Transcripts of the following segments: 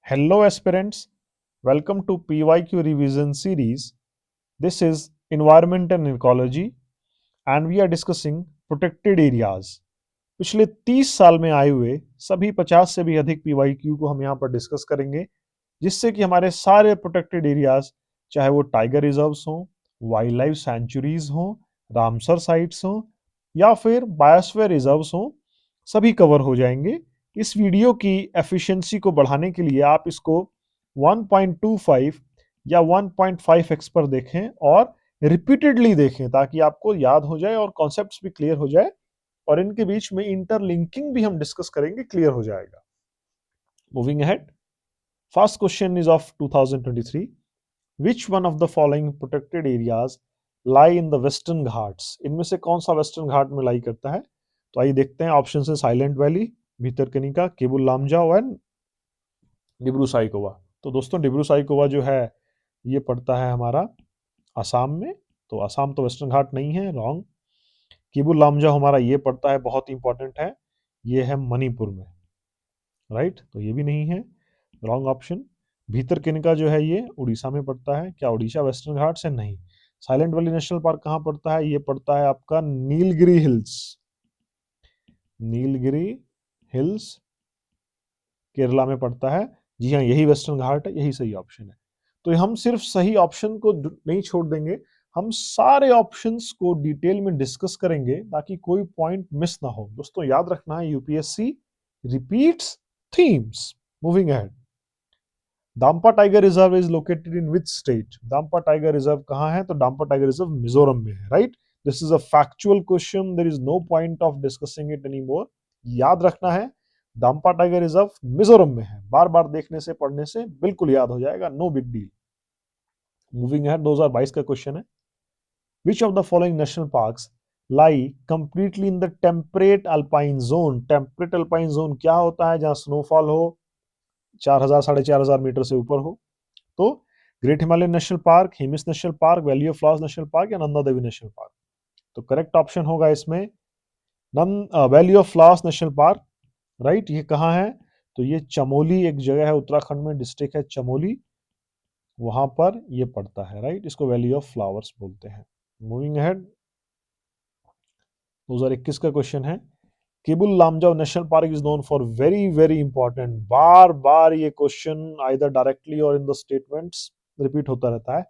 Hello aspirants, welcome to PYQ revision series. This is Environment and Ecology and we are discussing protected areas. पिछले 30 साल में आए हुए सभी 50 से भी अधिक PYQ को हम यहाँ पर डिस्कस करेंगे जिससे कि हमारे सारे प्रोटेक्टेड एरियाज चाहे वो टाइगर रिजर्व्स हों, वाइल्ड लाइफ सेंचुरीज हों, रामसर साइट्स हों या फिर बायोस्फीयर रिजर्व्स हों, सभी कवर हो जाएंगे। इस वीडियो की एफिशिएंसी को बढ़ाने के लिए आप इसको 1.25 या 1.5x पर देखें और रिपीटेडली देखें ताकि आपको याद हो जाए और कॉन्सेप्ट्स भी क्लियर हो जाए और इनके बीच में इंटरलिंकिंग भी हम डिस्कस करेंगे, क्लियर हो जाएगा। Moving ahead, first question is of 2023। Which one of the following protected areas lie in the western Ghats? इनमें से कौन सा वेस्टर्न घाट में लाई करता है? तो आइए देखते हैं। ऑप्शन है silent valley, Bhitarkanika, Keibul Lamjao and Dibru Saikhowa. तो दोस्तों डिब्रू साइकोवा जो है ये पड़ता है हमारा असम में, तो असम तो वेस्टर्न घाट नहीं है, रॉन्ग। केबुल लामजाओ हमारा ये पड़ता है, बहुत इंपॉर्टेंट है, ये है मणिपुर में, राइट, तो ये भी नहीं है, रॉन्ग ऑप्शन। भीतरकनिका जो है ये उड़ीसा में पड़ता है, क्या उड़ीसा वेस्टर्न घाट से? नहीं। साइलेंट वैली नेशनल पार्क कहाँ पड़ता है? ये पड़ता है आपका नीलगिरी हिल्स, नीलगिरी हिल्स केरला में पड़ता है। जी हाँ, यही वेस्टर्न घाट है, यही सही ऑप्शन है। तो हम सिर्फ सही ऑप्शन को नहीं छोड़ देंगे, हम सारे ऑप्शंस को डिटेल में डिस्कस करेंगे ताकि कोई पॉइंट मिस ना हो। दोस्तों याद रखना है, UPSC repeats themes. Moving ahead, Dampa tiger reserve is located in which state? Dampa tiger reserve कहाँ है? तो दाम्पा टाइगर रिजर्व मिजोरम में है, right. This is a factual question, there is no point of discussing it any more. याद रखना है, दाम्पा tiger reserve Mizoram में है, बार बार देखने से पढ़ने से बिल्कुल याद हो जाएगा, नो बिग डील। मूविंग है, 2022 का क्वेश्चन है, which of the following national parks lie completely in the temperate alpine zone? Temperate alpine zone क्या होता है? जहां स्नोफॉल हो 4000 4500 मीटर से ऊपर हो। तो great Himalayan national park, Hemis national park, valley of flowers national park या नंदा देवी नेशनल पार्क? तो करेक्ट ऑप्शन होगा इसमें valley of flowers national park, right. ये कहाँ है? तो ये चमोली एक जगह है उत्तराखंड में, डिस्ट्रिक्ट है चमोली, वहां पर ये पड़ता है, राइट। इसको वैली ऑफ फ्लावर्स बोलते हैं। मूविंग अहेड, 2021 का क्वेश्चन है, Keibul Lamjao national park is known for, very very important, बार बार ये क्वेश्चन आइदर डायरेक्टली और इन द स्टेटमेंट्स रिपीट होता रहता है।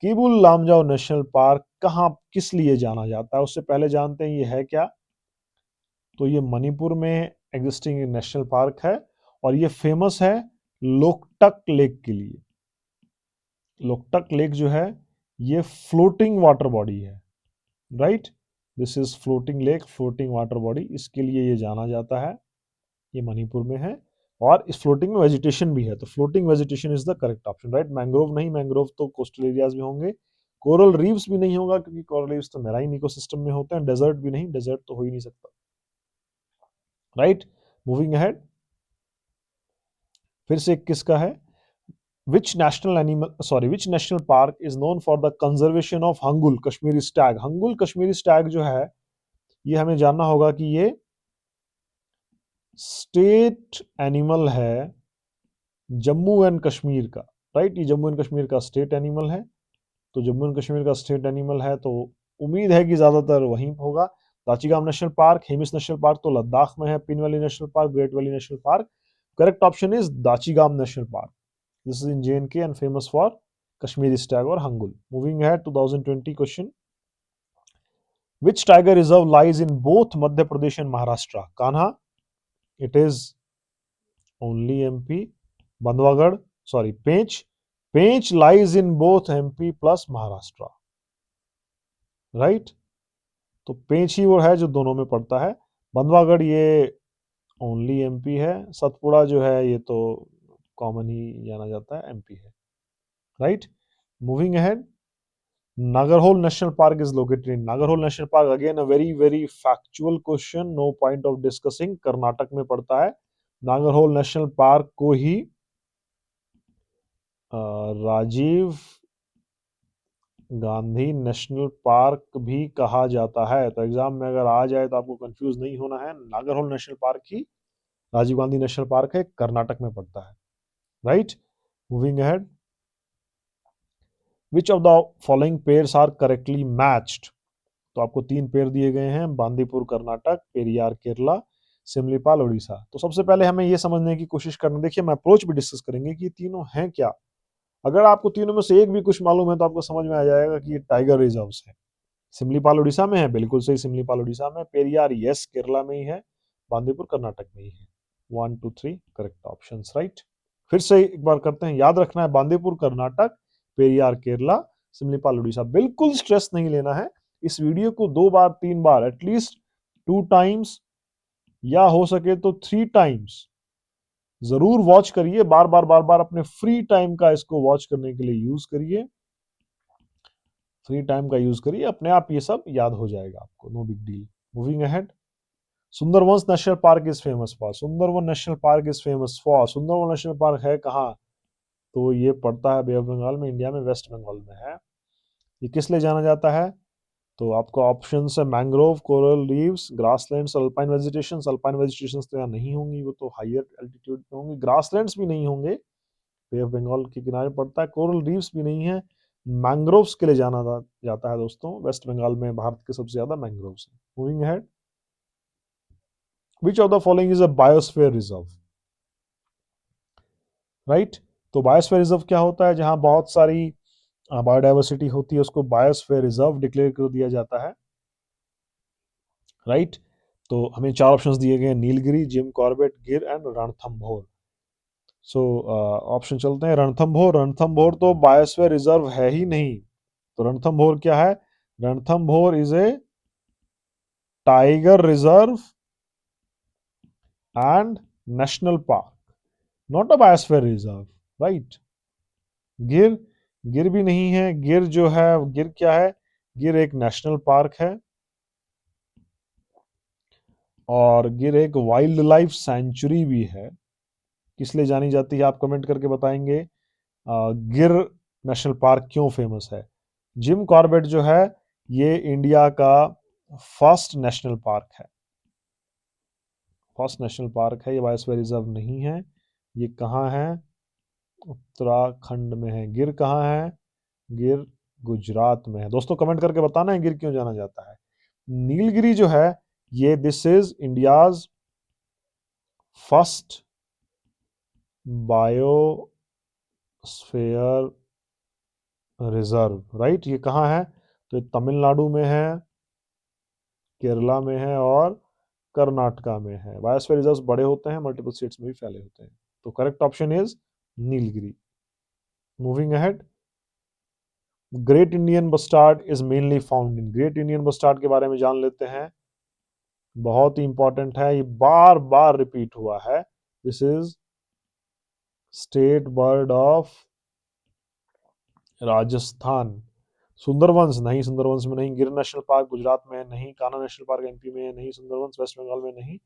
केबुल लामजाओ नेशनल पार्क कहाँ किस लिए जाना जाता है? उससे पहले जानते हैं ये है क्या। तो ये मणिपुर में एग्जिस्टिंग नेशनल पार्क है और ये फेमस है लोकटक लेक के लिए। लोकटक लेक जो है ये फ्लोटिंग वाटर बॉडी है, right. This is floating lake, floating water body, इसके लिए ये जाना जाता है, ये मणिपुर में है। और इस फ्लोटिंग में वेजिटेशन भी है, तो floating vegetation is the correct option, right. Mangrove नहीं, मैंग्रोव तो कोस्टल एरियाज में होंगे। कोरल रीव्स भी नहीं होगा क्योंकि कोरल रीव्स तो मैराइन इकोसिस्टम में होते हैं। डेजर्ट भी नहीं, डेजर्ट तो हो ही नहीं सकता, राइट। मूविंग अहेड, फिर से किसका है, which national animal which national park is known for the conservation of hangul Kashmiri Stag? Hangul Kashmiri Stag जो है ये हमें जानना होगा कि ये स्टेट एनिमल है जम्मू एंड कश्मीर का, राइट। ये जम्मू एंड कश्मीर का स्टेट एनिमल है, तो जम्मू एंड कश्मीर का स्टेट एनिमल है तो उम्मीद है कि ज्यादातर वहीं होगा। Dachigam national park, Hemis national park तो लद्दाख में है, Pin valley national park, great valley national park, correct option is Dachigam national park. This is in JNK and famous for Kashmiri stag और हंगुल। मूविंग है 2020 question, which tiger reserve lies in both Madhya Pradesh and Maharashtra? Kanha, it is only MP। Bandhavgarh, Pench, Pench lies in both MP plus Maharashtra, right. तो पेंच ही वो है जो दोनों में पड़ता है। बंधवागढ़ ये ओनली MP है, सतपुड़ा जो है ये तो कॉमन ही जाना जाता है, MP है, right. Moving ahead, Nagarhole national park is located in, Nagarhole national park again a very very factual question, no point of discussing, Karnataka में पड़ता है। नागरहोल नेशनल पार्क को ही राजीव गांधी नेशनल पार्क भी कहा जाता है। तो एग्जाम में अगर आ जाए तो आपको कंफ्यूज नहीं होना है, नागरहोल नेशनल पार्क ही राजीव गांधी नेशनल पार्क है, कर्नाटक में पड़ता है। Right. Moving ahead, which of the following pairs are correctly matched. तो आपको 3 पेयर दिए गए हैं, बांदीपुर कर्नाटक, पेरियार केरला, सिमलीपाल उड़ीसा। तो सबसे पहले हमें ये समझने की कोशिश करना, देखिए हम अप्रोच भी डिस्कस करेंगे कि ये तीनों हैं क्या। अगर आपको तीनों में से एक भी कुछ मालूम है तो आपको समझ में आ जाएगा कि ये टाइगर रिजर्व्स है। सिमलीपाल उड़ीसा में है, बिल्कुल सही, सिमलीपाल उड़ीसा में। पेरियार यस केरला में ही है, बांदीपुर कर्नाटक में ही है। 1 2 3 करेक्ट ऑप्शंस, राइट। फिर से एक बार करते हैं, याद रखना है बांदीपुर कर्नाटक, पेरियार केरला, सिमलीपाल उड़ीसा। बिल्कुल स्ट्रेस नहीं लेना है, इस वीडियो को 2 बार 3 बार एटलीस्ट 2 टाइम्स या हो सके तो 3 टाइम्स जरूर वॉच करिए। बार बार बार बार अपने फ्री टाइम का इसको वॉच करने के लिए यूज करिए, फ्री टाइम का यूज करिए, अपने आप ये सब याद हो जाएगा आपको, no big deal. Moving ahead, Sundarbans national park is famous for. Sundarban national park is famous for, Sundarban national park है कहाँ? तो ये पड़ता है बे ऑफ बंगाल में, इंडिया में, वेस्ट बंगाल में है। ये किस लिए जाना जाता है? तो आपको ऑप्शन है mangrove, coral Reeves, grasslands, alpine vegetation. Alpine vegetation तो यहाँ नहीं होंगी, वो तो हायर एल्टीट्यूड पे होंगी। ग्रासलैंड्स भी नहीं होंगे, बे ऑफ बंगाल के किनारे पड़ता है। कोरल रीव्स भी नहीं है। मैंग्रोव्स के लिए जाना जाता है दोस्तों, वेस्ट बंगाल में भारत के सबसे ज्यादा मैंग्रोव्स है। Moving ahead, which of the following is a biosphere reserve, right. तो बायोस्फीयर रिजर्व क्या होता है? जहां बहुत सारी बायोडाइवर्सिटी होती है, उसको बायोस्फीयर रिजर्व डिक्लेयर कर दिया जाता है, राइट। तो हमें 4 ऑप्शंस दिए गए हैं, नीलगिरी, जिम कॉर्बेट, गिर एंड रणथंभौर। सो ऑप्शन चलते हैं, रणथंभौर। रणथंभौर तो बायोस्फीयर रिजर्व है ही नहीं। तो रणथंभौर क्या है? Ranthambore is a tiger reserve and national park, not a biosphere reserve, right. गिर, गिर भी नहीं है। गिर जो है, गिर क्या है? गिर एक नेशनल पार्क है और गिर एक वाइल्ड लाइफ सेंचुरी भी है। किस लिए जानी जाती है, आप कमेंट करके बताएंगे। गिर नेशनल पार्क क्यों फेमस है? जिम कॉर्बेट जो है, ये इंडिया का फर्स्ट नेशनल पार्क है, फर्स्ट नेशनल पार्क है, ये बायोस्फीयर रिजर्व नहीं है। ये कहाँ है? उत्तराखंड में है। गिर कहाँ है? गिर गुजरात में है। दोस्तों कमेंट करके बताना है गिर क्यों जाना जाता है। नीलगिरी जो है, ये this is India's first biosphere reserve, right. ये कहाँ है? तो ये तमिलनाडु में है, केरला में है और कर्नाटका में है। बायोस्फीयर रिजर्व बड़े होते हैं, मल्टीपल स्टेट्स में भी फैले होते हैं। तो correct option is Nilgiri. Moving ahead, great Indian bustard is mainly found in. Great Indian bustard के बारे में जान लेते हैं, बहुत ही इंपॉर्टेंट है, ये बार बार रिपीट हुआ है। This is state bird of Rajasthan. Sundarbans नहीं, सुंदरवंस में नहीं। गिर नेशनल पार्क गुजरात में नहीं। कान्हा नेशनल पार्क एमपी में नहीं। सुंदरवंस वेस्ट बंगाल में नहीं।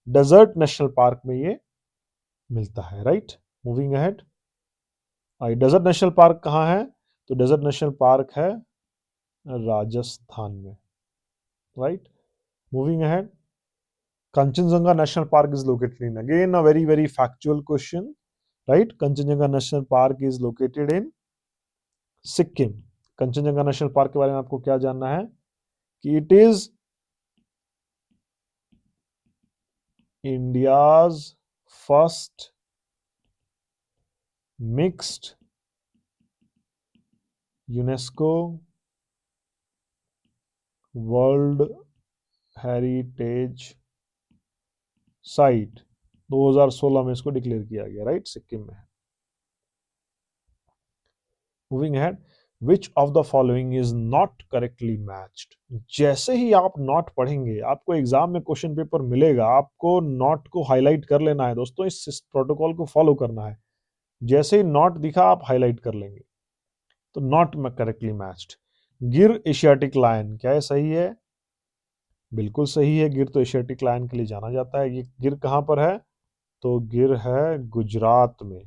डेजर्ट नेशनल पार्क में ये मिलता है, right. Moving ahead, desert national park कहाँ है? तो डेजर्ट नेशनल पार्क है राजस्थान में, right. Moving ahead, Kanchenjunga national park is located in, again a very very factual question, right. Kanchenjunga national park is located in Sikkim. Kanchenjunga national park के बारे में आपको क्या जानना है कि it is India's first mixed UNESCO world heritage site. 2016 में इसको डिक्लेयर किया गया, राइट, सिक्किम में। Moving ahead, which of the following is not correctly matched. जैसे ही आप नॉट पढ़ेंगे, आपको एग्जाम में क्वेश्चन पेपर मिलेगा, आपको नॉट को हाईलाइट कर लेना है दोस्तों, इस प्रोटोकॉल को फॉलो करना है। जैसे ही नॉट दिखा आप हाईलाइट कर लेंगे। तो नॉट करेक्टली मैच्ड, गिर एशियाटिक लायन, क्या ये सही है? बिल्कुल सही है, गिर तो एशियाटिक लायन के लिए जाना जाता है। ये गिर कहाँ पर है? तो गिर है गुजरात में।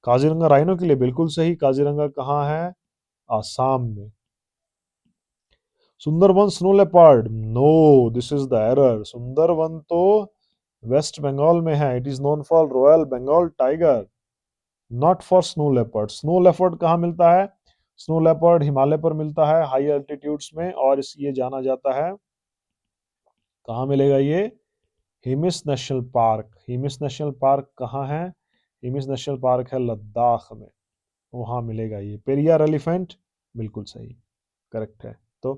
काजीरंगा राइनो के लिए बिल्कुल सही, काजीरंगा कहाँ है? आसाम में। Sundarban snow leopard, no, this is the error. Sundarban तो वेस्ट बंगाल में है, it is known for royal Bengal tiger. Not for snow leopard. Snow leopard कहाँ मिलता है? स्नो लेपर्ड हिमालय पर मिलता है, हाई एल्टीट्यूड्स में, और इस ये जाना जाता है, कहाँ मिलेगा ये? Hemis national park. Hemis national park कहाँ है? हिमिस नेशनल पार्क है लद्दाख में, वहां मिलेगा ये। पेरियार एलिफेंट, बिल्कुल सही, करेक्ट है। तो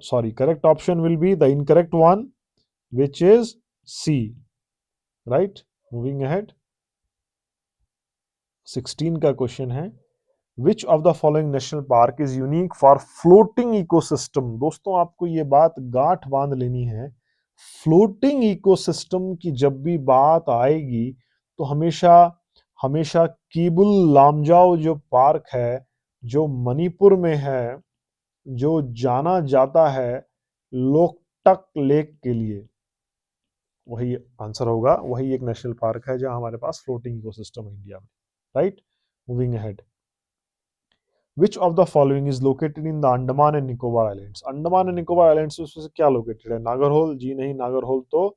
sorry, correct option will be the incorrect one which is C, right. Moving ahead, 16 का क्वेश्चन है, which of the following national park is unique for floating ecosystem. दोस्तों आपको ये बात गांठ बांध लेनी है, फ्लोटिंग इकोसिस्टम की जब भी बात आएगी तो हमेशा हमेशा कीबुल लामजाओ जो पार्क है, जो मणिपुर में है, जो जाना जाता है लोकटक लेक के लिए, वही आंसर होगा। वही एक नेशनल पार्क है जहां हमारे पास फ्लोटिंग इकोसिस्टम है इंडिया में, right. Moving ahead, which of the following is located in the Andaman and Nicobar islands. Andaman and Nicobar islands में से क्या लोकेटेड है? नागरहोल? जी नहीं, नागरहोल तो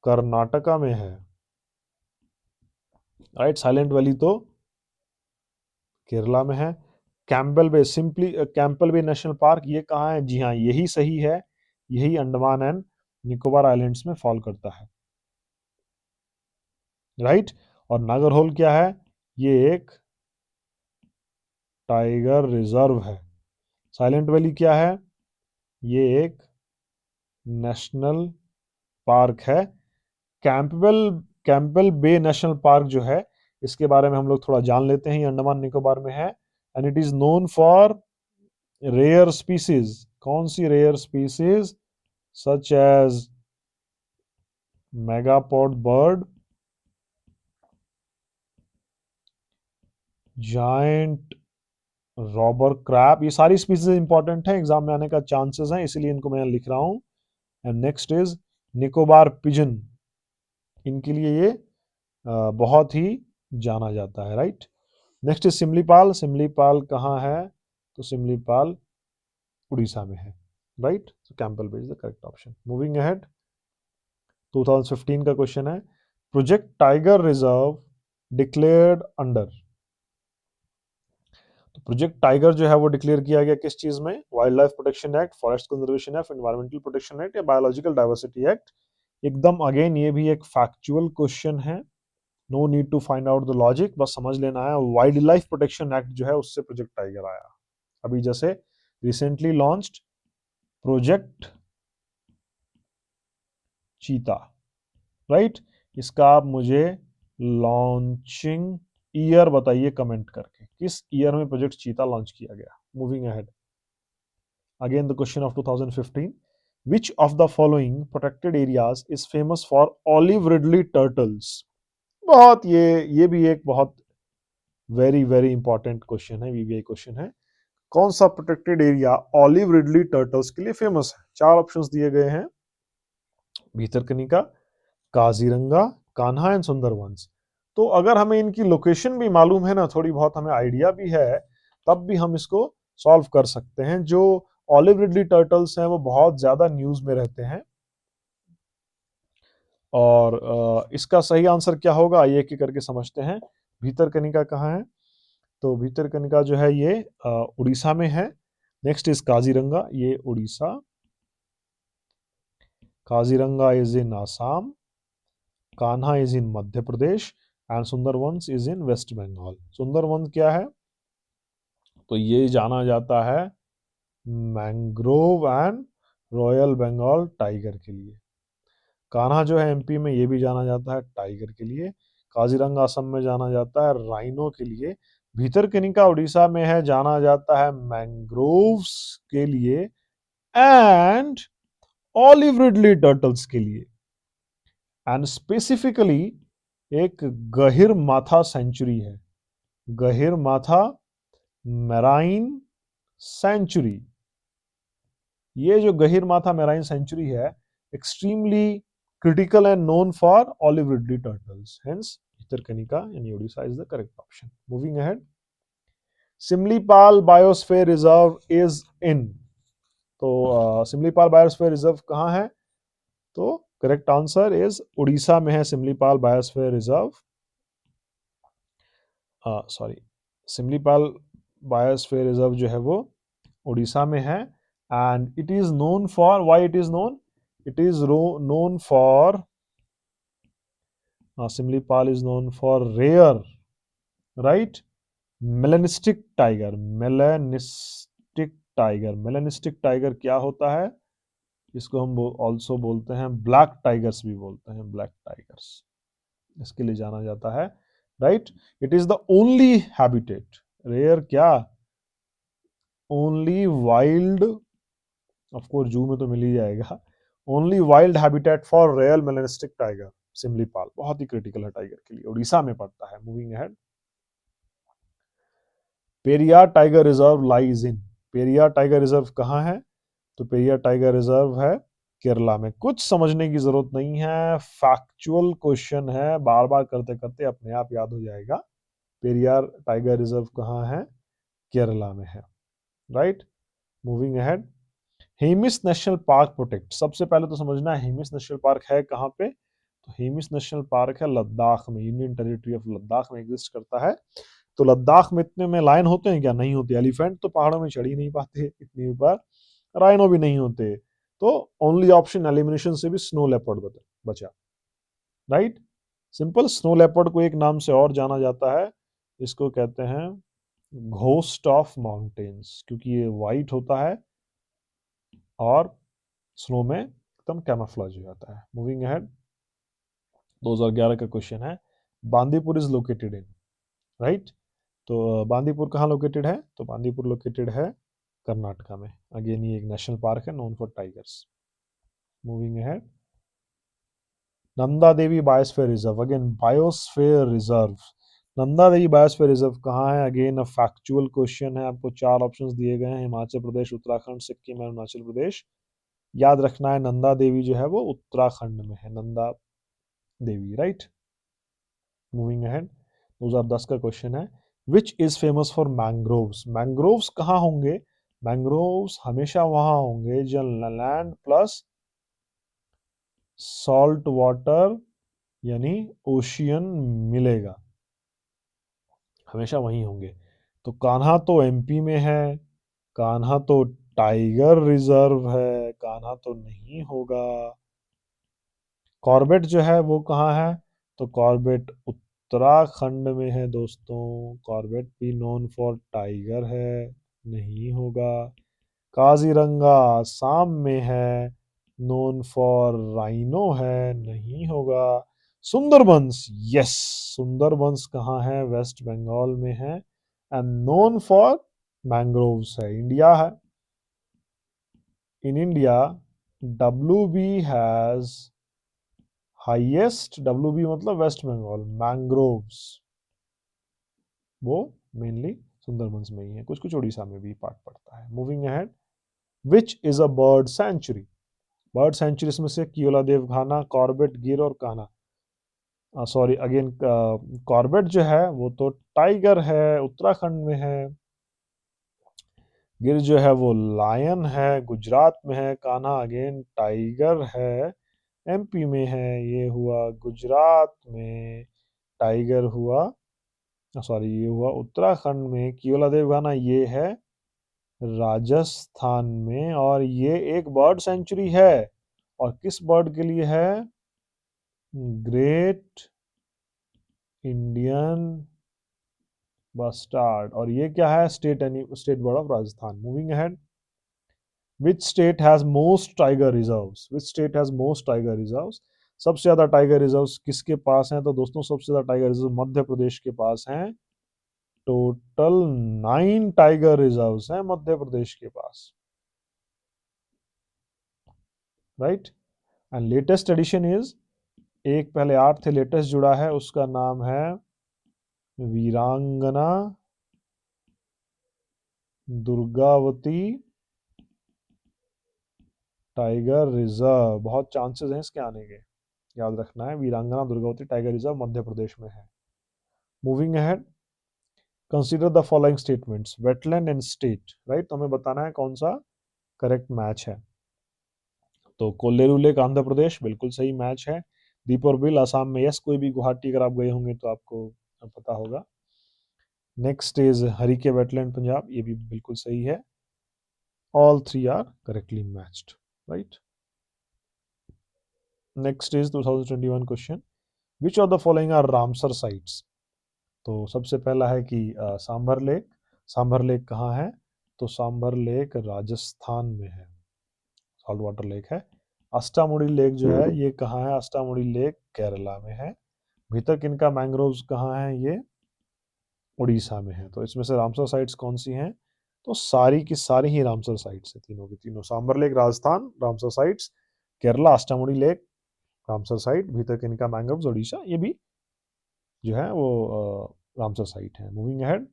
कर्नाटका में है, राइट। साइलेंट वैली तो केरला में है। कैंपबेल बे, सिंपली कैंपबेल बे नेशनल पार्क, ये कहाँ है? जी हाँ, यही सही है, यही अंडमान एंड निकोबार आइलैंड्स में फॉल करता है, राइट। और नागरहोल क्या है? ये एक टाइगर रिजर्व है। साइलेंट वैली क्या है? ये एक नेशनल पार्क है। कैंपबेल कैंपबेल बे नेशनल पार्क जो है, इसके बारे में हम लोग थोड़ा जान लेते हैं। ये अंडमान निकोबार में है, and it is known for rare species. कौन सी rare species? Such as megapode bird, giant robber crab, ये सारी स्पीसीज इंपॉर्टेंट है, एग्जाम में आने का चांसेस हैं, इसीलिए इनको मैं लिख रहा हूं। And next is Nicobar pigeon, इनके लिए ये बहुत ही जाना जाता है, right. Next is Similipal. Similipal कहाँ है? तो सिमलीपाल उड़ीसा में है, right. So Campbell bay is the correct option. Moving ahead, 2015 का क्वेश्चन है, project tiger reserve declared under. तो प्रोजेक्ट टाइगर जो है वो डिक्लेयर किया गया किस चीज में? Wildlife protection act, forest conservation act, environmental protection act, या बायोलॉजिकल डाइवर्सिटी एक्ट। एकदम अगेन ये भी एक फैक्चुअल क्वेश्चन है, no need to find out the logic, बस समझ लेना है। वाइल्ड लाइफ प्रोटेक्शन एक्ट जो है उससे प्रोजेक्ट टाइगर आया। अभी जैसे रिसेंटली लॉन्च्ड प्रोजेक्ट चीता, राइट। इसका आप मुझे लॉन्चिंग ईयर बताइए कमेंट करके, किस ईयर में प्रोजेक्ट चीता लॉन्च किया गया। Moving ahead, again the question of 2015, which of the following protected areas is famous for olive ridley turtles। बहुत ये भी एक बहुत वेरी वेरी इंपॉर्टेंट क्वेश्चन है, वीवीआई क्वेश्चन है। कौन सा protected area olive ridley turtles के लिए फेमस है? चार ऑप्शंस दिए गए हैं, भीतरकनिका, काजीरंगा, कान्हा एंड सुंदरवंस। तो अगर हमें इनकी लोकेशन भी मालूम है ना, थोड़ी बहुत हमें आइडिया भी है, तब भी हम इसको सॉल्व कर सकते हैं। जो ऑलिव रिडली टर्टल्स हैं वो बहुत ज्यादा न्यूज में रहते हैं, और इसका सही आंसर क्या होगा आइए एक एक करके समझते हैं। भीतरकनिका कहाँ है? तो भीतरकनिका जो है ये उड़ीसा में है। नेक्स्ट इज काजीरंगा, ये Orissa. Kaziranga is in Assam, Kanha is in Madhya Pradesh, and Sundarbans is in West Bengal. Sundarbans क्या है? तो ये जाना जाता है mangrove and royal Bengal tiger के लिए। कान्हा जो है एमपी में, ये भी जाना जाता है टाइगर के लिए। काजीरंगा असम में जाना जाता है राइनो के लिए। भीतरकनिका उड़ीसा में है, जाना जाता है मैंग्रोव्स के लिए एंड ऑलिव रिडली टर्टल्स के लिए। एंड स्पेसिफिकली एक गहिर माथा सेंचुरी है, गहिर माथा मैराइन सेंचुरी। ये जो गहिर माथा मैराइन सेंचुरी है, extremely critical and known for olive ridley turtles. Hence, Bhitarkanika in Odisha is the correct option. Moving ahead, Simlipal Biosphere Reserve is in. तो सिमलीपाल बायोस्फीयर रिजर्व कहाँ है? तो करेक्ट आंसर इज उड़ीसा में है Similipal biosphere reserve. Sorry, Similipal biosphere reserve जो है वो उड़ीसा में है, and it is known for, why it is known, it is known for, Similipal is known for rare, right, melanistic tiger, melanistic tiger, melanistic tiger क्या होता है, इसको हम ऑल्सो बोलते हैं ब्लैक टाइगर्स भी बोलते हैं, ब्लैक टाइगर्स, इसके लिए जाना जाता है, right. It is the only habitat, rare क्या, only wild, of course zoo में तो मिल ही जाएगा, only wild habitat for royal melanistic tiger Similipal, बहुत ही क्रिटिकल है टाइगर के लिए, उड़ीसा में पड़ता है। Moving ahead, Periyar tiger reserve lies इन, पेरियार टाइगर रिजर्व कहाँ है, तो पेरियार टाइगर रिजर्व है केरला में। कुछ समझने की जरूरत नहीं है, फैक्चुअल क्वेश्चन है, बार बार करते करते अपने आप याद हो जाएगा। पेरियार टाइगर रिजर्व कहाँ है, केरला में है, right. Moving ahead, Hemis national park protect, सबसे पहले तो समझना है हेमिस नेशनल पार्क है कहाँ पे, तो हेमिस नेशनल पार्क है लद्दाख में, यूनियन टेरिटरी ऑफ लद्दाख में एग्जिस्ट करता है। तो लद्दाख में इतने में लायन होते हैं क्या, नहीं होते, एलिफेंट तो पहाड़ों में चढ़ ही नहीं पाते इतनी ऊपर, राइनो भी नहीं होते, तो ओनली ऑप्शन एलिमिनेशन से भी स्नो लेपर्ड बचा, राइट। सिंपल, स्नो लेपर्ड को एक नाम से और जाना जाता है, इसको कहते हैं घोस्ट ऑफ माउंटेन्स, क्योंकि ये वाइट होता है और स्नो में एकदम कैमोफ्लेज हो जाता है। मूविंग अहेड, 2011 का क्वेश्चन है, Bandipur is located in, right. तो बांदीपुर कहाँ लोकेटेड है, तो बांदीपुर लोकेटेड है कर्नाटका में, अगेन ये एक नेशनल पार्क है known for tigers. Moving ahead, Nanda Devi biosphere reserve, again biosphere reserve, Nanda Devi biosphere reserve कहाँ है, अगेन अ फैक्चुअल क्वेश्चन है, आपको 4 ऑप्शंस दिए गए हैं, हिमाचल प्रदेश, उत्तराखंड, सिक्किम और अरुणाचल प्रदेश। याद रखना है नंदा देवी जो है वो उत्तराखंड में है, Nanda Devi, right. Moving ahead, 2010 का क्वेश्चन है, which is famous for mangroves, mangroves कहाँ होंगे, मैंग्रोव्स हमेशा वहां होंगे जब लैंड प्लस सॉल्ट वाटर यानी ओशियन मिलेगा, हमेशा वहीं होंगे। तो कान्हा तो एमपी में है, कान्हा तो टाइगर रिजर्व है, कान्हा तो नहीं होगा। कॉर्बेट जो है वो कहाँ है, तो कॉर्बेट उत्तराखंड में है दोस्तों, कॉर्बेट भी नोन फॉर टाइगर है, नहीं होगा। काजीरंगा आसाम में है, नोन फॉर राइनो है, नहीं होगा। सुंदरबंस, यस, सुंदरबंस कहाँ है, वेस्ट बंगाल में है, एंड नोन फॉर मैंग्रोव्स है, इंडिया है। In India W B has highest, W B मतलब वेस्ट बंगाल, मैंग्रोव्स वो मेनली सुंदरबंस में ही है, कुछ कुछ उड़ीसा में भी पार्ट पड़ता है। Moving ahead, which is a bird sanctuary, bird sanctuaries में से कियोलादेव घाना, कॉर्बेट, गिर और कान्हा, सॉरी अगेन, कॉर्बेट जो है वो तो टाइगर है, उत्तराखंड में है, गिर जो है वो लायन है, गुजरात में है, कान्हा अगेन टाइगर है, एमपी में है, ये हुआ गुजरात में, टाइगर हुआ, सॉरी ये हुआ उत्तराखंड में, कियोलादेव घाना ये है राजस्थान में, और ये एक बर्ड सेंचुरी है, और किस बर्ड के लिए है, ग्रेट इंडियन बस्टार्ड, और ये क्या है, state bird of Rajasthan. Moving ahead, which state has most tiger reserves, which state has most tiger reserves, सबसे ज्यादा टाइगर रिजर्व्स किसके पास हैं, तो दोस्तों सबसे ज्यादा टाइगर रिजर्व मध्य प्रदेश के पास हैं, टोटल 9 टाइगर रिजर्व्स हैं मध्य प्रदेश के पास, right. And latest addition is, एक पहले 8 थे, लेटेस्ट जुड़ा है, उसका नाम है वीरांगना दुर्गावती टाइगर रिजर्व, बहुत चांसेस हैं इसके आने के, याद रखना है, वीरांगना दुर्गावती टाइगर रिजर्व मध्य प्रदेश में है। Moving ahead, consider the following statements, wetland and state, right, तो हमें बताना है कौन सा करेक्ट मैच है। तो कोल्लेरू लेक आंध्र प्रदेश बिल्कुल सही मैच है, दीपर बिल असम में, यस, कोई भी गुवाहाटी अगर आप गए होंगे तो आपको पता होगा। Next is Harike wetland Punjab, ये भी बिल्कुल सही है। All three are correctly matched, right. Next is 2021 question, which of the following are Ramsar sites. तो सबसे पहला है कि सांभर लेक। सांभर लेक कहाँ है? तो सांभर लेक राजस्थान में है, सॉल्ट वाटर लेक है। अष्टामुड़ी लेक जो है ये कहाँ है? अष्टामुड़ी लेक केरला में है। भितरकनिका मैंग्रोव्स कहाँ है? ये उड़ीसा में है। तो इसमें से रामसर साइट्स कौन सी हैं? तो सारी की सारी ही रामसर साइट्स है, तीनों की तीनों। Sambhar lake Rajasthan, Ramsar sites Kerala, Ashtamudi lake Ramsar site, Bhitarkanika mangroves Orissa, ये भी जो है वो रामसर साइट है। Moving ahead,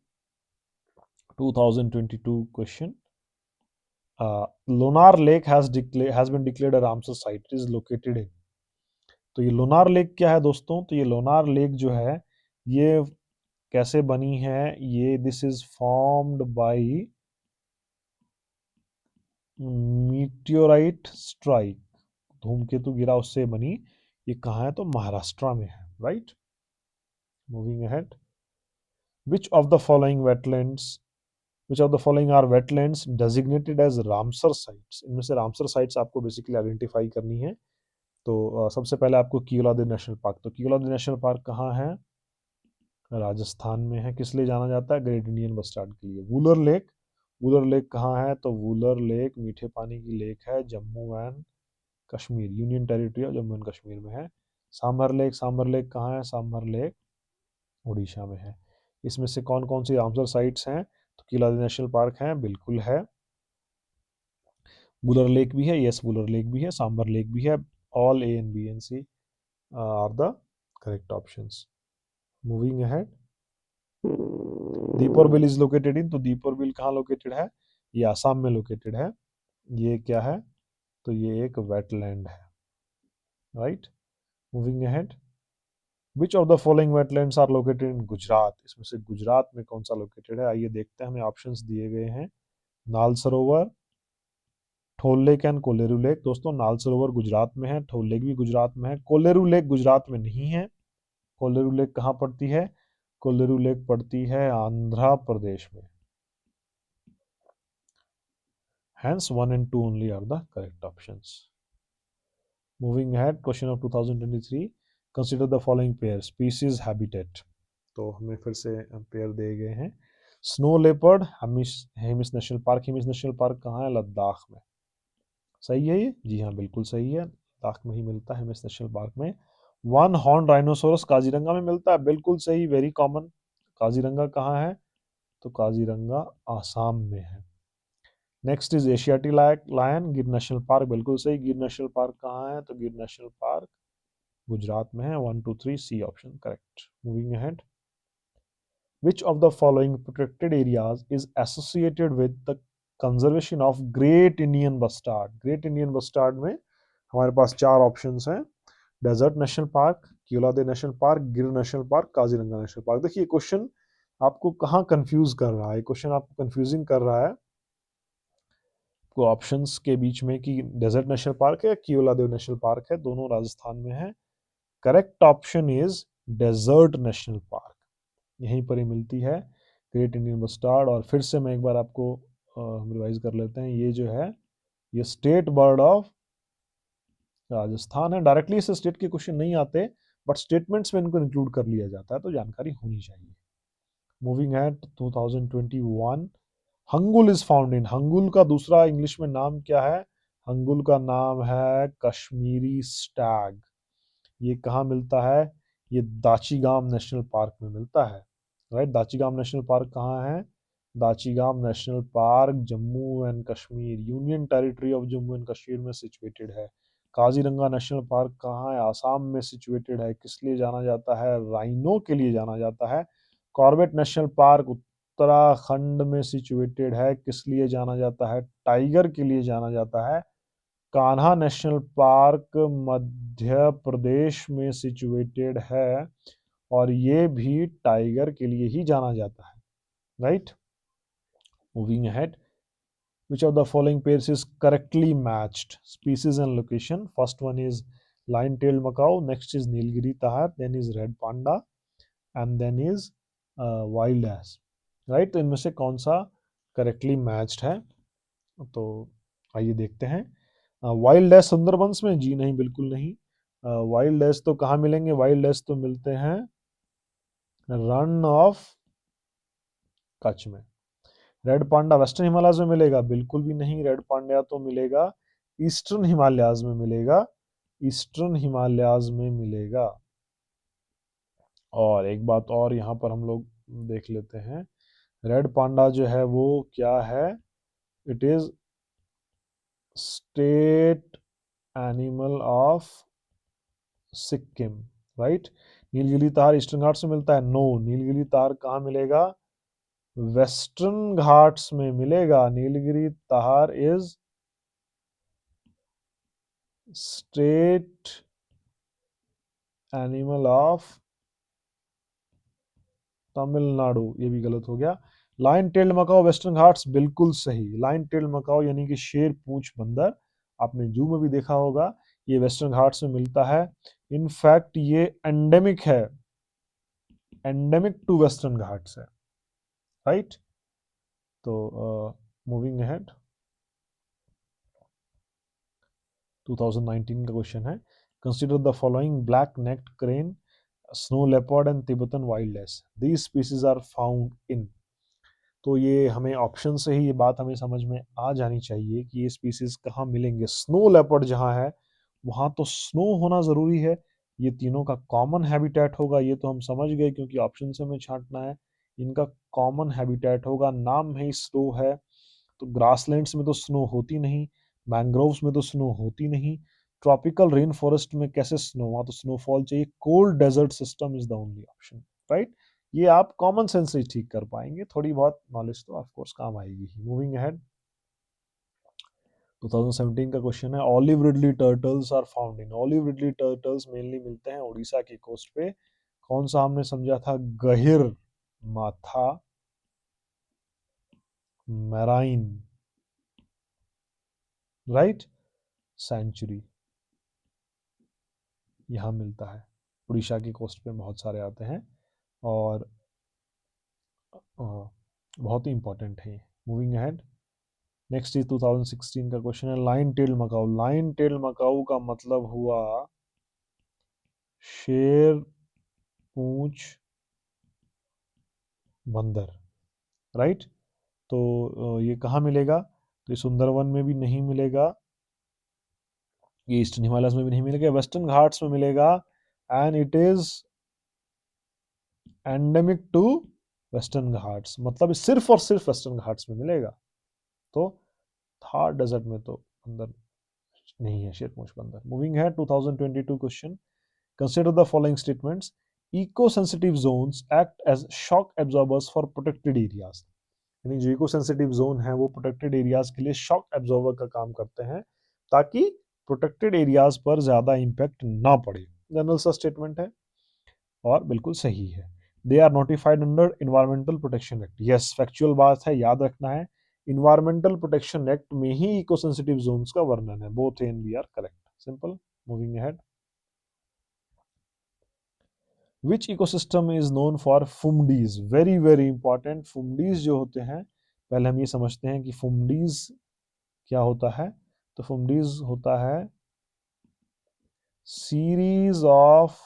2022 question, Lonar lake has been declared a Ramsar site, it is located in. तो ये लोनार लेक क्या है दोस्तों? तो ये लोनार लेक जो है ये कैसे बनी है? ये this is formed by meteorite strike, धूमकेतु गिरा उससे बनी। ये कहाँ है? तो महाराष्ट्र में है, right. Moving ahead, which of the following wetlands, which of the following are wetlands designated as Ramsar sites. इनमें से रामसर साइट्स आपको बेसिकली आइडेंटिफाई करनी है। तो सबसे पहले आपको कियोलादेव नेशनल पार्क, तो कियोलादेव नेशनल पार्क कहाँ है? राजस्थान में है। किस लिए जाना जाता है? ग्रेट इंडियन बस्टार्ड के लिए। वूलर लेक, वूलर लेक कहाँ है? तो वूलर लेक मीठे पानी की लेक है, Jammu and Kashmir, union territory of Jammu and Kashmir में है। सांभर लेक, सांभर लेक कहाँ है? सांभर लेक उड़ीसा में है। इसमें से कौन कौन सी रामसर साइट्स हैं? तो किला नेशनल पार्क है, बिल्कुल है। वुलर लेक भी है, यस वुलर लेक भी है, सांभर लेक भी है। All A and B and C are the correct options. Moving ahead, Deepor Beel is located in, तो दीपोर बिल कहाँ लोकेटेड है? ये आसाम में लोकेटेड है। ये क्या है? तो ये एक वेटलैंड है, right. Moving ahead, which of the following wetlands are located in Gujarat. इसमें से गुजरात में कौन सा लोकेटेड है? आइए देखते हैं, हमें ऑप्शंस दिए गए हैं। नाल सरोवर, ठोल लेक एंड कोलेरू लेक। दोस्तों नाल सरोवर गुजरात में है, ठोल लेक भी गुजरात में है, कोलेरू लेक गुजरात में नहीं है। कोलेरू लेक कहाँ पड़ती है? कोलेरू लेक पड़ती है आंध्र प्रदेश में। Hence 1 and 2 only are the correct options. Moving ahead, question of 2023, consider the following pair, species, habitat. तो हमें फिर से पेयर दिए गए हैं। Snow leopard, Hemis national park. Hemis national park कहाँ है? लद्दाख में। सही है ये? जी हाँ बिल्कुल सही है, लद्दाख में ही मिलता है हेमिस नेशनल पार्क में। वन हॉर्न राइनोसोरस काजीरंगा में मिलता है, बिल्कुल सही, वेरी कॉमन। काजीरंगा कहाँ है? तो काजीरंगा आसाम में है। नेक्स्ट इज एशियाटिक लायन, गिर नेशनल पार्क, बिल्कुल सही। गिर नेशनल पार्क कहाँ है? तो गिर नेशनल पार्क गुजरात में है। 1 2 3 C option correct. Moving ahead, which of the following protected areas is associated with the conservation of great Indian bustard? great Indian bustard में हमारे पास चार ऑप्शंस हैं, desert national park, Keoladeo national park, Gir national park, Kaziranga national park. देखिए question आपको कहाँ confuse कर रहा है? क्वेश्चन आपको कंफ्यूजिंग कर रहा है को ऑप्शंस के बीच में कि डेजर्ट नेशनल पार्क है, केवलादेव नेशनल पार्क है, दोनों राजस्थान में है। Correct option is desert national park, यहीं पर ही मिलती है ग्रेट इंडियन बस्टार्ड। और फिर से मैं एक बार आपको हम रिवाइज कर लेते हैं, ये जो है ये स्टेट बर्ड ऑफ राजस्थान है। डायरेक्टली इस स्टेट के क्वेश्चन नहीं आते, बट स्टेटमेंट्स में इनको इंक्लूड कर लिया जाता है, तो जानकारी होनी चाहिए। Moving at 2021, hangul is found in, hangul का दूसरा इंग्लिश में नाम क्या है? हंगुल का नाम है कश्मीरी स्टैग। ये कहाँ मिलता है? ये दाचीगाम नेशनल पार्क में मिलता है, राइट। दाचीगाम नेशनल पार्क कहाँ है? Dachigam national park Jammu and Kashmir, union territory of Jammu and Kashmir में सिचुएटेड है। काजीरंगा नेशनल पार्क कहाँ है? आसाम में सिचुएटेड है। किस लिए जाना जाता है? राइनो के लिए जाना जाता है। कॉर्बेट नेशनल पार्क उत्तराखंड में सिचुएटेड है। किस लिए जाना जाता है? टाइगर के लिए जाना जाता है। कान्हा नेशनल पार्क मध्य प्रदेश में सिचुएटेड है और ये भी टाइगर के लिए ही जाना जाता है, right. Moving ahead, which of the following pairs is correctly matched? Species and location. First one is lion-tailed macaw, next is Nilgiri tahar, then is red panda, and then is wild ass. Right. तो इनमें से कौन सा correctly matched है? तो आइए देखते हैं। वाइल्ड एस सुंदरबंस में? जी नहीं, बिल्कुल नहीं। वाइल्ड एस तो कहाँ मिलेंगे? वाइल्ड एस तो मिलते हैं रन ऑफ कच्छ में। रेड पांडा वेस्टर्न हिमालयज में मिलेगा? बिल्कुल भी नहीं। रेड पांडा तो मिलेगा ईस्टर्न हिमालयाज में मिलेगा, ईस्टर्न हिमालयाज में मिलेगा। और एक बात और यहाँ पर हम लोग देख लेते हैं, रेड पांडा जो है वो क्या है? It is state animal of Sikkim, right. Nilgiri तार ईस्टर्न घाट्स में मिलता है? नो, नीलगिरी तार कहाँ मिलेगा? वेस्टर्न घाट्स में मिलेगा। Nilgiri tahr is state animal of Tamil Nadu. ये भी गलत हो गया। Lion tailed macaque western ghats, बिल्कुल सही। लाइन टेल्ड मकाओ यानी कि शेर पूंछ बंदर, आपने जू में भी देखा होगा, ये वेस्टर्न घाट्स में मिलता है। इनफैक्ट ये एंडेमिक है, एंडेमिक टू वेस्टर्न घाट्स है, राइट। तो मूविंग अहेड, 2019 का क्वेश्चन है, consider the following black necked crane, snow leopard and Tibetan wild ass, these species are found in. तो ये हमें ऑप्शन से ही ये बात हमें समझ में आ जानी चाहिए कि ये स्पीसीज कहाँ मिलेंगे। स्नो लेपर्ड जहाँ है वहाँ तो स्नो होना ज़रूरी है, ये तीनों का कॉमन हैबिटेट होगा, ये तो हम समझ गए क्योंकि ऑप्शन से हमें छांटना है। इनका कॉमन हैबिटेट होगा, नाम है स्नो है, तो ग्रासलैंड्स में तो स्नो होती नहीं, मैंग्रोव्स में तो स्नो होती नहीं, ट्रॉपिकल रेन फॉरेस्ट में कैसे स्नो? वहाँ तो स्नोफॉल चाहिए। Cold desert system is the only option, right. ये आप कॉमन सेंस से ठीक कर पाएंगे, थोड़ी बहुत नॉलेज तो ऑफ कोर्स काम आएगी ही। मूविंग अहेड, 2017 का क्वेश्चन है, olive ridley turtles are found in. Olive ridley turtles mainly मिलते हैं उड़ीसा की कोस्ट पे। कौन सा हमने समझा था? गहिर माथा मैराइन, राइट, सेंचुरी, यहाँ मिलता है। उड़ीसा की कोस्ट पे बहुत सारे आते हैं और बहुत ही इंपॉर्टेंट है। मूविंग अहेड, नेक्स्ट इज 2016 का क्वेश्चन है, lion tail macaque. Lion tail macaque का मतलब हुआ शेर पूंछ बंदर, राइट। तो ये कहाँ मिलेगा? तो ये सुंदरवन में भी नहीं मिलेगा, ये ईस्टर्न हिमालयस में भी नहीं मिलेगा, वेस्टर्न घाट्स में मिलेगा, and it is endemic to western ghats, मतलब सिर्फ और सिर्फ वेस्टर्न घाट्स में मिलेगा। तो थार डेजर्ट में तो अंदर नहीं है शेरपूंछ बंदर। मूविंग है 2022 question, consider the following statements, eco sensitive zones act as shock absorbers for protected areas. यानी जो इको सेंसिटिव जोन है वो प्रोटेक्टेड एरियाज के लिए शॉक एब्जॉर्बर का काम करते हैं ताकि प्रोटेक्टेड एरियाज पर ज्यादा इंपैक्ट ना पड़े। जनरल सा स्टेटमेंट है और बिल्कुल सही है। They are notified under environmental protection act. Yes, factual बात है, याद रखना है, इन्वायरमेंटल प्रोटेक्शन एक्ट में ही इको सेंसिटिव जोन्स का वर्णन है। Both A and B are correct, simple. Moving ahead, which ecosystem is known for phumdis? Very very important. Phumdis जो होते हैं, पहले हम ये समझते हैं कि फुमडीज क्या होता है। तो फुमडीज होता है series of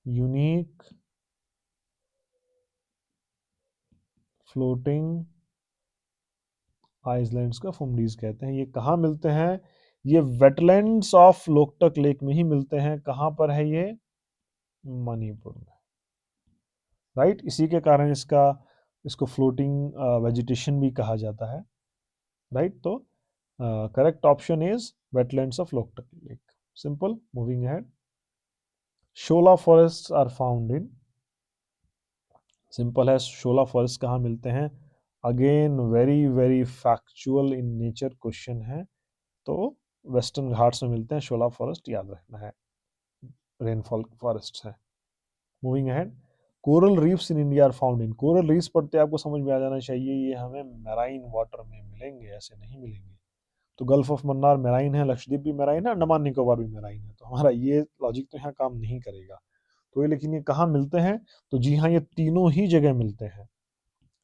unique floating islands का फुमडीज कहते हैं। ये कहाँ मिलते हैं? ये वेटलैंड्स ऑफ लोकटक लेक में ही मिलते हैं। कहाँ पर है ये? मणिपुर में, राइट। इसी के कारण इसको फ्लोटिंग वेजिटेशन भी कहा जाता है, राइट। तो correct option is wetlands of Loktak lake, simple. Moving ahead, shola forest are found in. Simple है, शोला फॉरेस्ट कहाँ मिलते हैं? Again very very factual in nature question है। तो वेस्टर्न घाट्स में मिलते हैं शोला फॉरेस्ट, याद रखना है, रेनफॉल फॉरेस्ट है। Moving ahead, coral reefs in India are found in. Coral reefs पढ़ते आपको समझ में आ जाना चाहिए, ये हमें मैराइन वाटर में मिलेंगे, ऐसे नहीं मिलेंगे। तो गल्फ ऑफ मन्नार मैराइन है, लक्षद्वीप भी मैराइन है, अंडमान निकोबार भी मैराइन है, तो हमारा ये लॉजिक तो यहाँ काम नहीं करेगा। तो ये लेकिन ये कहाँ मिलते हैं? तो जी हाँ, ये तीनों ही जगह मिलते हैं,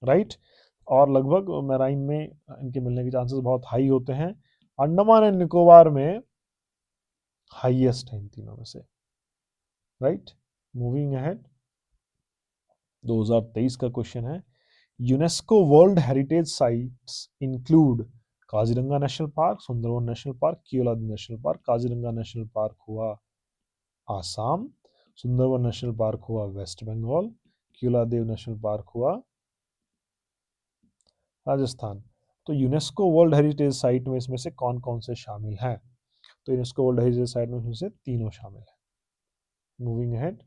राइट। और लगभग मैराइन में इनके मिलने के चांसेस बहुत हाई होते हैं। अंडमान एंड निकोबार में हाईएस्ट है इन तीनों में से, राइट। मूविंग अहेड, 2023 का क्वेश्चन है, UNESCO world heritage sites include Kaziranga national park, Sundarvan national park, Keoladeo national park. Kaziranga national park हुआ आसाम, सुंदरवन नेशनल पार्क हुआ west Bengal, Keoladeo national park हुआ राजस्थान। तो यूनेस्को वर्ल्ड हेरिटेज साइट में इसमें से कौन कौन से शामिल हैं? तो यूनेस्को वर्ल्ड हेरिटेज साइट में से तीनों शामिल हैं। Moving ahead,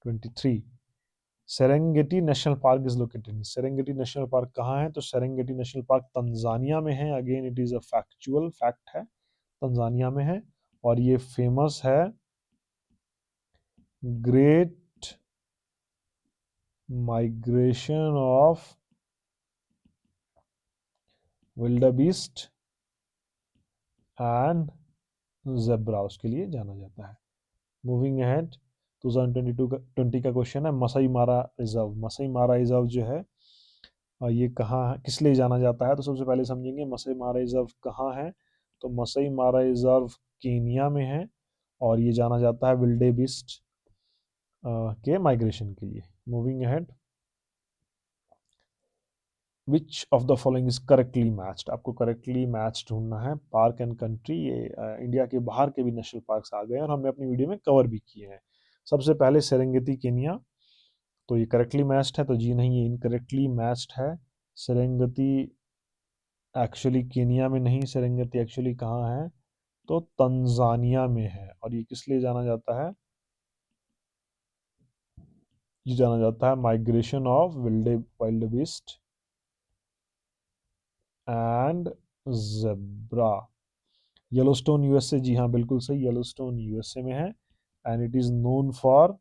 23, Serengeti national park is located. Serengeti national park कहाँ है? तो सेरेंगेटी नेशनल पार्क तंजानिया में है। Again it is a factual fact है, तंजानिया में है। और ये फेमस है great migration of wildebeest and zebra, उसके लिए जाना जाता है। मूविंग अहेड, 2020 का क्वेश्चन है, मसाई मारा रिजर्व। मसाई मारा रिजर्व जो है ये कहाँ, किस लिए जाना जाता है? तो सबसे पहले समझेंगे मसाई मारा रिजर्व कहाँ है। तो मसाई मारा रिजर्व केनिया में है और ये जाना जाता है विल्डेबीस्ट के माइग्रेशन के लिए। Moving ahead, which of the following is correctly matched? आपको करेक्टली मैच ढूंढना है। पार्क एंड कंट्री, ये इंडिया के बाहर के भी नेशनल पार्क्स आ गए और हमने अपनी वीडियो में कवर भी किए हैं। सबसे पहले सेरेंगेटी केनिया, तो ये करेक्टली मैच्ड है। तो जी नहीं, ये इनकरेक्टली मैच्ड है। सेरेंगेटी एक्चुअली केनिया में नहीं, सेरेंगेटी एक्चुअली कहाँ है? तो तंजानिया में है। और ये किस लिए जाना जाता है? ये जाना जाता है migration of wildebeest and zebra. Yellowstone USA, जी हाँ बिल्कुल सही, येलोस्टोन यूएसए में है and it is known for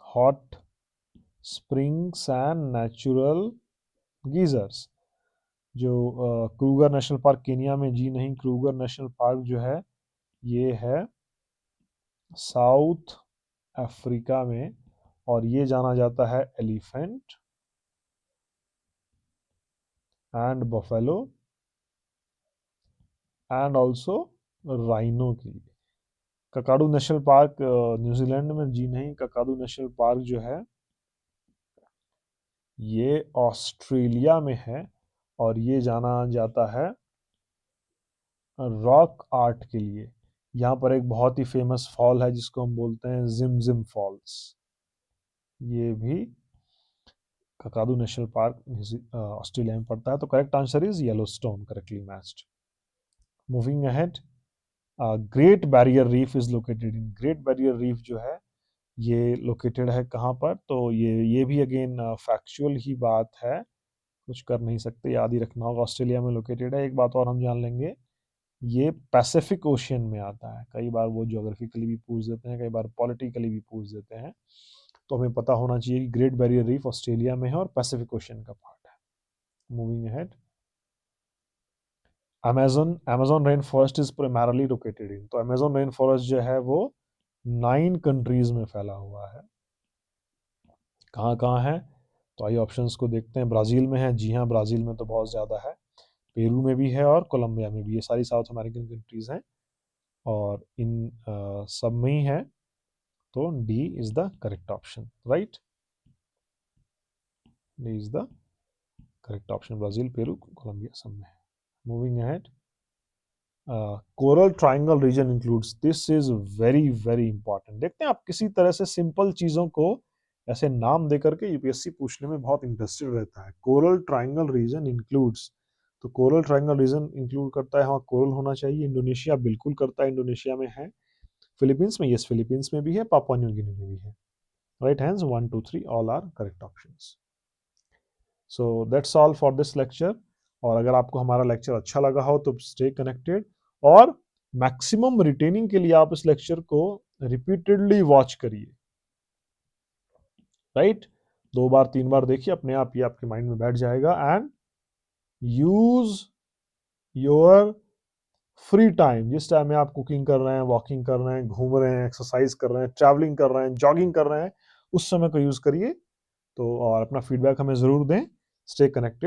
hot springs and natural geysers. जो क्रूगर नेशनल पार्क केनिया में, जी नहीं, क्रूगर नेशनल पार्क जो है ये है साउथ अफ्रीका में और ये जाना जाता है elephant and buffalo and also rhino के लिए। ककाडू नेशनल पार्क न्यूजीलैंड में, जी नहीं, ककाडू नेशनल पार्क जो है ये ऑस्ट्रेलिया में है और ये जाना जाता है रॉक आर्ट के लिए। यहाँ पर एक बहुत ही फेमस फॉल है जिसको हम बोलते हैं जिम जिम फॉल्स, ये भी ककाडू नेशनल पार्क ऑस्ट्रेलिया में पड़ता है। तो correct answer is Yellowstone, correctly matched. Moving ahead, great barrier reef is located in. Great barrier reef जो है ये लोकेटेड है कहाँ पर? तो ये भी अगेन फैक्चुअल ही बात है, कुछ कर नहीं सकते, याद ही रखना होगा। ऑस्ट्रेलिया में लोकेटेड है। एक बात और हम जान लेंगे, ये पैसिफिक ओशियन में आता है। कई बार वो ज्योग्राफिकली भी पूछ देते हैं, कई बार पॉलिटिकली भी पूछ देते हैं, तो हमें पता होना चाहिए कि ग्रेट बैरियर रीफ ऑस्ट्रेलिया में है और पैसिफिक ओशियन का पार्ट है। Moving ahead, Amazon rain forest is primarily located in. तो अमेजोन रेन फॉरेस्ट जो है वो 9 कंट्रीज में फैला हुआ है। कहाँ कहाँ है? तो आइए ऑप्शंस को देखते हैं। ब्राज़ील में है, जी हाँ ब्राज़ील में तो बहुत ज़्यादा है। पेरू में भी है और कोलंबिया में भी, ये सारी साउथ अमेरिकन कंट्रीज़ हैं और इन सब में ही है। तो D is the correct option, right. D is the correct option, Brazil, Peru, Colombia सब में है। Moving ahead, coral triangle region includes, this is very very important. देखते हैं आप किसी तरह से सिंपल चीज़ों को ऐसे नाम दे करके यूपीएससी पूछने में बहुत इंटरेस्टेड रहता है। कोरल ट्राइंगल रीजन इंक्लूड्स, तो कोरल ट्राइंगल रीजन इंक्लूड करता है, हाँ कोरल होना चाहिए। इंडोनेशिया बिल्कुल करता है, इंडोनेशिया में है। फिलीपींस में, यस फिलीपींस में भी है, पापुआ न्यू गिनी में भी है। Right hands 1 2 3 all are correct options. So that's all for this lecture. और अगर आपको हमारा लेक्चर अच्छा लगा हो तो स्टे कनेक्टेड और मैक्सिमम रिटेनिंग के लिए आप इस लेक्चर को रिपीटेडली वॉच करिए, राइट। 2 बार 3 बार देखिए, अपने आप ये आपके माइंड में बैठ जाएगा। And use your free time, जिस टाइम में आप कुकिंग कर रहे हैं, वॉकिंग कर रहे हैं, घूम रहे हैं, एक्सरसाइज कर रहे हैं, ट्रैवलिंग कर रहे हैं, जॉगिंग कर रहे हैं, उस समय को यूज़ करिए। तो और अपना फीडबैक हमें ज़रूर दें। Stay connected.